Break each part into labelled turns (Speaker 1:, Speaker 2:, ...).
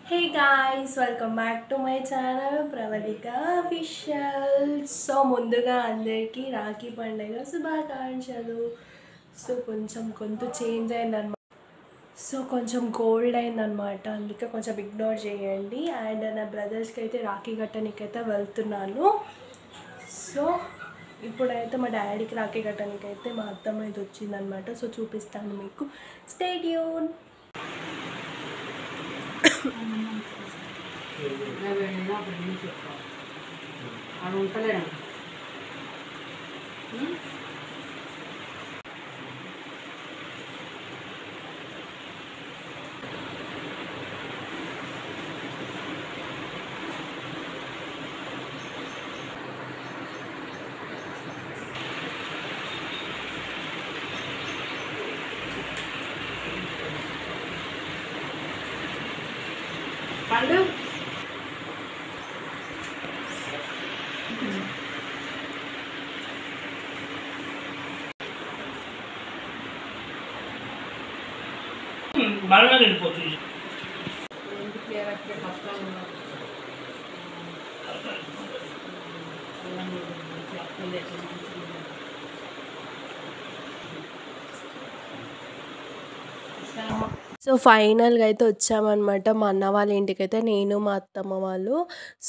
Speaker 1: Hey guys, welcome back to my channel Pravalika Official. So ముందుగా అందరికీ రాఖీ పండుగ శుభాకాంక్షలు. సో కొంచెం గొంతు చేంజ్ అయిందన్నమాట. సో కొంచెం కోల్డ్ అయిందన్నమాట, అందుకే కొంచెం ఇగ్నోర్ చేయండి. అండ్ నా బ్రదర్స్కి అయితే రాఖీ కట్టడానికైతే వెళ్తున్నాను. సో ఇప్పుడైతే మా డాడీకి రాఖీ కట్టడానికైతే మా అత్తమ్మ అయితే వచ్చిందనమాట. సో చూపిస్తాను మీకు. Stay tune.
Speaker 2: పండు
Speaker 3: బాగా వెళ్ళిపోతుంది.
Speaker 1: సో ఫైనల్గా అయితే వచ్చామన్నమాట మా అన్న వాళ్ళ ఇంటికైతే, నేను మా అత్తమ్మ వాళ్ళు.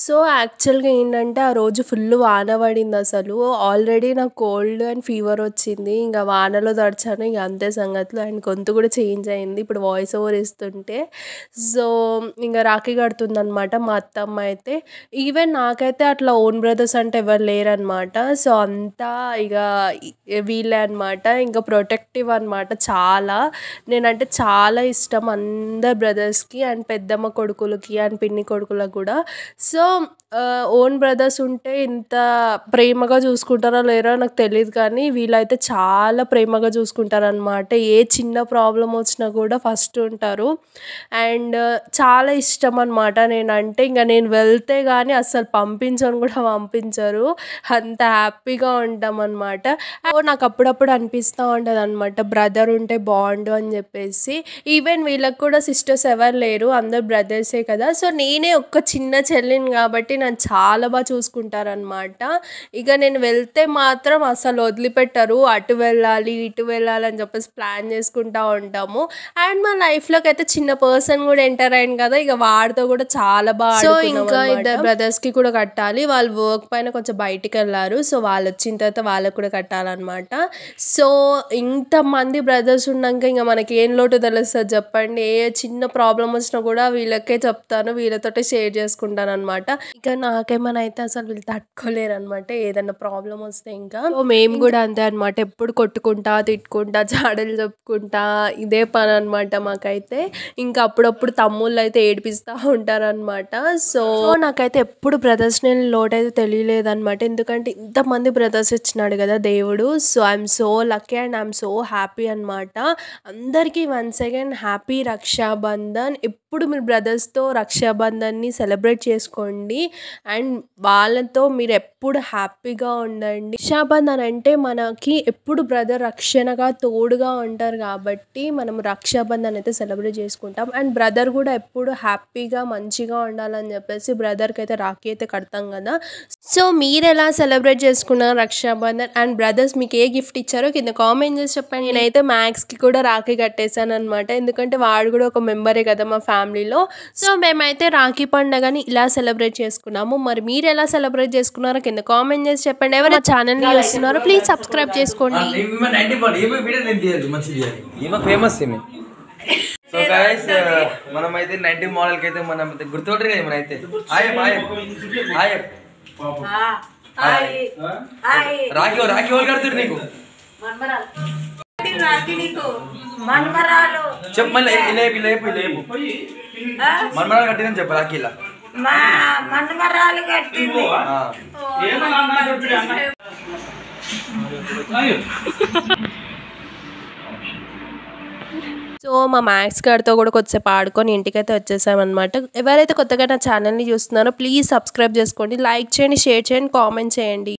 Speaker 1: సో యాక్చువల్గా ఏంటంటే ఆ రోజు ఫుల్ వాన పడింది. అసలు ఆల్రెడీ నాకు కోల్డ్ అండ్ ఫీవర్ వచ్చింది, ఇంకా వానలో తడిచాను, ఇంకా అంతే సంగతులు. అండ్ గొంతు కూడా చేంజ్ అయింది ఇప్పుడు వాయిస్ ఓవర్ ఇస్తుంటే. సో ఇంకా రాఖీ కడుతుందనమాట మా అత్తమ్మ అయితే. ఈవెన్ నాకైతే అట్లా ఓన్ బ్రదర్స్ అంటే ఎవరు లేరనమాట. సో అంతా ఇక వీళ్ళే అనమాట, ఇంకా ప్రొటెక్టివ్ అనమాట. చాలా నేనంటే చాలా ఇష్టం అందరు బ్రదర్స్కి అండ్ పెద్దమ్మ కొడుకులకి అండ్ పిన్ని కొడుకులకు కూడా. సో ఓన్ బ్రదర్స్ ఉంటే ఇంత ప్రేమగా చూసుకుంటారో లేరో నాకు తెలియదు, కానీ వీళ్ళైతే చాలా ప్రేమగా చూసుకుంటారనమాట. ఏ చిన్న ప్రాబ్లం వచ్చినా కూడా ఫస్ట్ ఉంటారు. అండ్ చాలా ఇష్టం అనమాట నేనంటే. ఇంకా నేను వెళ్తే కానీ అస్సలు పంపించని కూడా పంపించరు, అంత హ్యాపీగా ఉంటాం అనమాట. నాకు అప్పుడప్పుడు అనిపిస్తూ ఉంటుంది అనమాట, బ్రదర్ ఉంటే బాగుండు అని చెప్పేసి. ఈవెన్ వీళ్ళకి కూడా సిస్టర్స్ ఎవరు లేరు, అందరు బ్రదర్సే కదా. సో నేనే ఒక్క చిన్న చెల్లిని కాబట్టి నన్ను చాలా బాగా చూసుకుంటారనమాట. ఇక నేను వెళ్తే మాత్రం అసలు వదిలిపెట్టరు, అటు వెళ్ళాలి ఇటు వెళ్ళాలి అని చెప్పేసి ప్లాన్ చేసుకుంటూ ఉంటాము. అండ్ మా లైఫ్లోకి అయితే చిన్న పర్సన్ కూడా ఎంటర్ అయ్యింది కదా, ఇక వాడితో కూడా చాలా బాగా. సో ఇంకా ఇద్దరు బ్రదర్స్కి కూడా కట్టాలి, వాళ్ళు వర్క్ పైన కొంచెం బయటికి వెళ్ళారు. సో వాళ్ళు వచ్చిన తర్వాత వాళ్ళకు కూడా కట్టాలన్నమాట. సో ఇంతమంది బ్రదర్స్ ఉన్నాక ఇంకా మనకి ఏం లోటు తెలుస్తుంది చెప్పండి. ఏ చిన్న ప్రాబ్లం వచ్చినా కూడా వీళ్ళకే చెప్తాను, వీళ్ళతోటే షేర్ చేసుకుంటాను అనమాట. ఇక నాకేమైనా అయితే అసలు వీళ్ళు తట్టుకోలేరు అనమాట, ఏదన్నా ప్రాబ్లం వస్తే. ఇంకా మేము కూడా అంతే అనమాట, ఎప్పుడు కొట్టుకుంటా తిట్టుకుంటా జాడలు చెప్పుకుంటా ఇదే పని అనమాట మాకైతే. ఇంకా అప్పుడప్పుడు తమ్ముళ్ళు అయితే ఏడిపిస్తూ ఉంటారనమాట. సో నాకైతే ఎప్పుడు బ్రదర్స్ నేను లోటు అయితే తెలియలేదన్నమాట, ఎందుకంటే ఇంతమంది బ్రదర్స్ ఇచ్చినాడు కదా దేవుడు. So I'm so lucky and I'm so happy అనమాట. అందరికీ వన్స్ అగైన్ హ్యాపీ రక్షాబంధన్. ఎప్పుడు మీరు బ్రదర్స్తో రక్షాబంధన్ని సెలబ్రేట్ చేసుకోండి అండ్ వాళ్ళతో మీరు ఎప్పుడు హ్యాపీగా ఉండండి. రక్షాబంధన్ అంటే మనకి ఎప్పుడు బ్రదర్ రక్షణగా తోడుగా ఉంటారు కాబట్టి మనం రక్షాబంధన్ అయితే సెలబ్రేట్ చేసుకుంటాం. అండ్ బ్రదర్ కూడా ఎప్పుడు హ్యాపీగా మంచిగా ఉండాలని చెప్పేసి బ్రదర్కి అయితే రాఖీ అయితే కడతాం కదా. సో మీరు ఎలా సెలబ్రేట్ చేసుకున్నారు రక్షాబంధన్ అండ్ బ్రదర్స్ మీకు ఏ గిఫ్ట్ ఇచ్చారో కింద కామెంట్ చేసి చెప్పండి. నేనైతే మ్యాక్స్కి కూడా రాఖీ కట్టేశాను అనమాట, ఎందుకంటే వాడు కూడా ఒక మెంబరే కదా మా ఫ్యామిలీలో. సో మేమైతే రాఖీ పండుగని ఇలా సెలబ్రేట్ చేసుకున్నాము. మరి మీరు ఎలా సెలబ్రేట్ చేసుకున్నారో కింద కామెంట్ చేసి చెప్పండి. ఎవరైనా ఛానల్ ని చూస్తున్నారో ప్లీజ్ సబ్స్క్రైబ్ చేసుకోండి.
Speaker 4: సో గైస్ మనమైతే 90 మోడల్ కి అయితే మనం గుర్తుపట్టరు కదా మనైతే. రాఖీ రాఖీ వాళ్ళు కడుతురు నీకు చెప్పు, మళ్ళీ లేపు లేపు లేపు మన్మరాలు కట్టిందని చెప్పు. రాఖీలా
Speaker 2: మన్మరాలు కట్టింది.
Speaker 1: సో మా మ్యాక్స్ గారితో కూడా కొద్దిసేపు ఆడుకొని ఇంటికైతే వచ్చేసామన్నమాట. ఎవరైతే కొత్తగా నా ఛానల్ని చూస్తున్నారో ప్లీజ్ సబ్స్క్రైబ్ చేసుకోండి, లైక్ చేయండి, షేర్ చేయండి, కామెంట్ చేయండి.